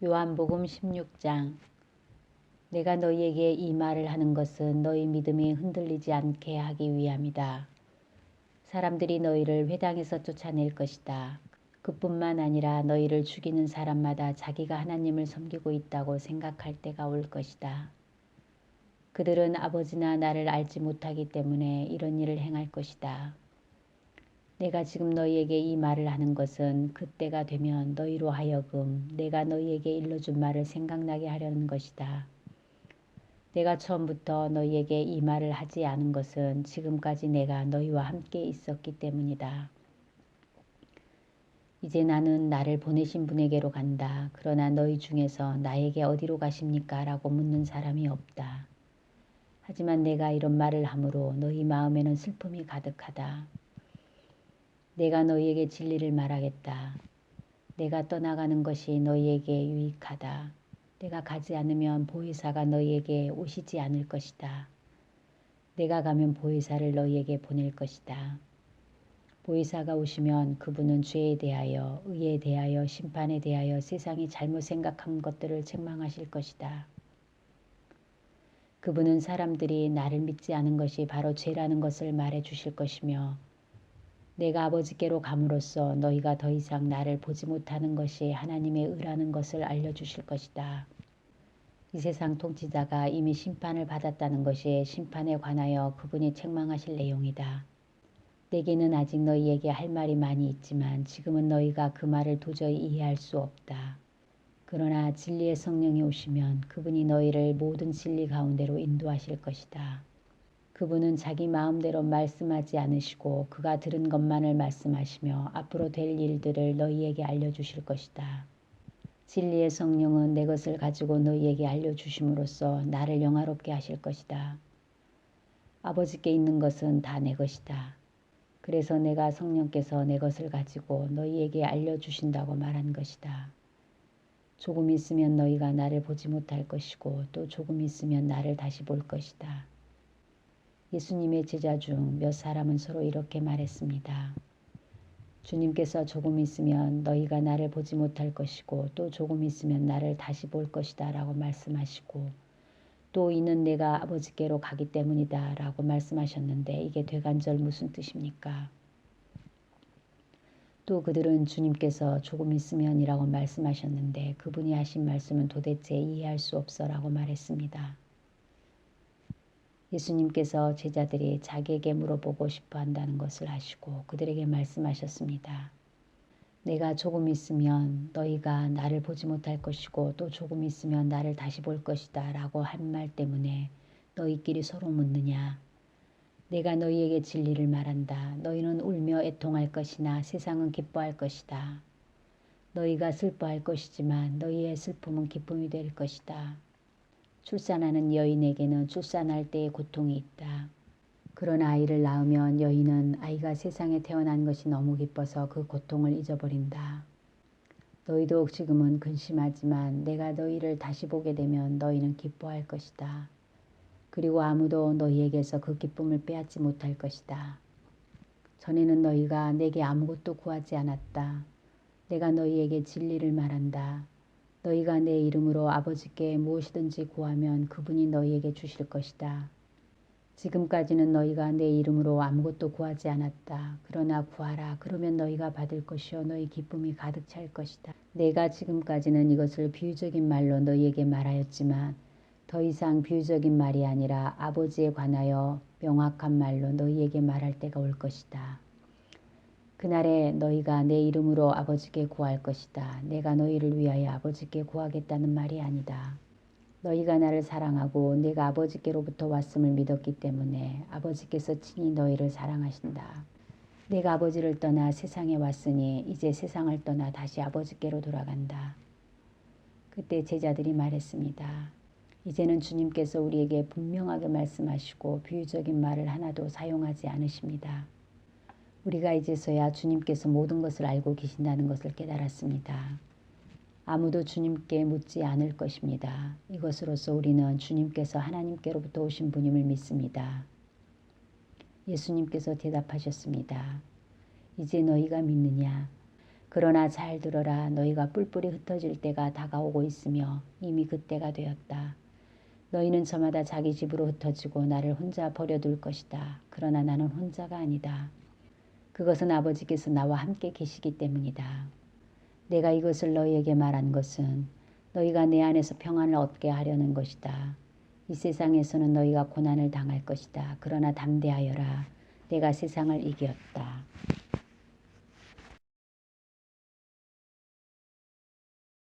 요한복음 16장. 내가 너희에게 이 말을 하는 것은 너희 믿음이 흔들리지 않게 하기 위함이다. 사람들이 너희를 회당에서 쫓아낼 것이다. 그뿐만 아니라 너희를 죽이는 사람마다 자기가 하나님을 섬기고 있다고 생각할 때가 올 것이다. 그들은 아버지나 나를 알지 못하기 때문에 이런 일을 행할 것이다. 내가 지금 너희에게 이 말을 하는 것은 그때가 되면 너희로 하여금 내가 너희에게 일러준 말을 생각나게 하려는 것이다. 내가 처음부터 너희에게 이 말을 하지 않은 것은 지금까지 내가 너희와 함께 있었기 때문이다. 이제 나는 나를 보내신 분에게로 간다. 그러나 너희 중에서 나에게 어디로 가십니까? 라고 묻는 사람이 없다. 하지만 내가 이런 말을 함으로 너희 마음에는 슬픔이 가득하다. 내가 너희에게 진리를 말하겠다. 내가 떠나가는 것이 너희에게 유익하다. 내가 가지 않으면 보혜사가 너희에게 오시지 않을 것이다. 내가 가면 보혜사를 너희에게 보낼 것이다. 보혜사가 오시면 그분은 죄에 대하여, 의에 대하여, 심판에 대하여 세상이 잘못 생각한 것들을 책망하실 것이다. 그분은 사람들이 나를 믿지 않은 것이 바로 죄라는 것을 말해 주실 것이며 내가 아버지께로 감으로써 너희가 더 이상 나를 보지 못하는 것이 하나님의 의라는 것을 알려주실 것이다. 이 세상 통치자가 이미 심판을 받았다는 것이 심판에 관하여 그분이 책망하실 내용이다. 내게는 아직 너희에게 할 말이 많이 있지만 지금은 너희가 그 말을 도저히 이해할 수 없다. 그러나 진리의 성령이 오시면 그분이 너희를 모든 진리 가운데로 인도하실 것이다. 그분은 자기 마음대로 말씀하지 않으시고 그가 들은 것만을 말씀하시며 앞으로 될 일들을 너희에게 알려주실 것이다. 진리의 성령은 내 것을 가지고 너희에게 알려주심으로써 나를 영화롭게 하실 것이다. 아버지께 있는 것은 다 내 것이다. 그래서 내가 성령께서 내 것을 가지고 너희에게 알려주신다고 말한 것이다. 조금 있으면 너희가 나를 보지 못할 것이고 또 조금 있으면 나를 다시 볼 것이다. 예수님의 제자 중 몇 사람은 서로 이렇게 말했습니다. 주님께서 조금 있으면 너희가 나를 보지 못할 것이고 또 조금 있으면 나를 다시 볼 것이다 라고 말씀하시고 또 이는 내가 아버지께로 가기 때문이다 라고 말씀하셨는데 이게 되간절 무슨 뜻입니까? 또 그들은 주님께서 조금 있으면 이라고 말씀하셨는데 그분이 하신 말씀은 도대체 이해할 수 없어 라고 말했습니다. 예수님께서 제자들이 자기에게 물어보고 싶어 한다는 것을 아시고 그들에게 말씀하셨습니다. 내가 조금 있으면 너희가 나를 보지 못할 것이고 또 조금 있으면 나를 다시 볼 것이다 라고 한 말 때문에 너희끼리 서로 묻느냐. 내가 너희에게 진리를 말한다. 너희는 울며 애통할 것이나 세상은 기뻐할 것이다. 너희가 슬퍼할 것이지만 너희의 슬픔은 기쁨이 될 것이다. 출산하는 여인에게는 출산할 때의 고통이 있다. 그런 아이를 낳으면 여인은 아이가 세상에 태어난 것이 너무 기뻐서 그 고통을 잊어버린다. 너희도 지금은 근심하지만 내가 너희를 다시 보게 되면 너희는 기뻐할 것이다. 그리고 아무도 너희에게서 그 기쁨을 빼앗지 못할 것이다. 전에는 너희가 내게 아무것도 구하지 않았다. 내가 너희에게 진리를 말한다. 너희가 내 이름으로 아버지께 무엇이든지 구하면 그분이 너희에게 주실 것이다. 지금까지는 너희가 내 이름으로 아무것도 구하지 않았다. 그러나 구하라. 그러면 너희가 받을 것이요 너희 기쁨이 가득 찰 것이다. 내가 지금까지는 이것을 비유적인 말로 너희에게 말하였지만 더 이상 비유적인 말이 아니라 아버지에 관하여 명확한 말로 너희에게 말할 때가 올 것이다. 그날에 너희가 내 이름으로 아버지께 구할 것이다. 내가 너희를 위하여 아버지께 구하겠다는 말이 아니다. 너희가 나를 사랑하고 내가 아버지께로부터 왔음을 믿었기 때문에 아버지께서 친히 너희를 사랑하신다. 내가 아버지를 떠나 세상에 왔으니 이제 세상을 떠나 다시 아버지께로 돌아간다. 그때 제자들이 말했습니다. 이제는 주님께서 우리에게 분명하게 말씀하시고 비유적인 말을 하나도 사용하지 않으십니다. 우리가 이제서야 주님께서 모든 것을 알고 계신다는 것을 깨달았습니다. 아무도 주님께 묻지 않을 것입니다. 이것으로서 우리는 주님께서 하나님께로부터 오신 분임을 믿습니다. 예수님께서 대답하셨습니다. 이제 너희가 믿느냐? 그러나 잘 들어라. 너희가 뿔뿔이 흩어질 때가 다가오고 있으며 이미 그때가 되었다. 너희는 저마다 자기 집으로 흩어지고 나를 혼자 버려둘 것이다. 그러나 나는 혼자가 아니다. 그것은 아버지께서 나와 함께 계시기 때문이다. 내가 이것을 너희에게 말한 것은 너희가 내 안에서 평안을 얻게 하려는 것이다. 이 세상에서는 너희가 고난을 당할 것이다. 그러나 담대하여라. 내가 세상을 이겼다.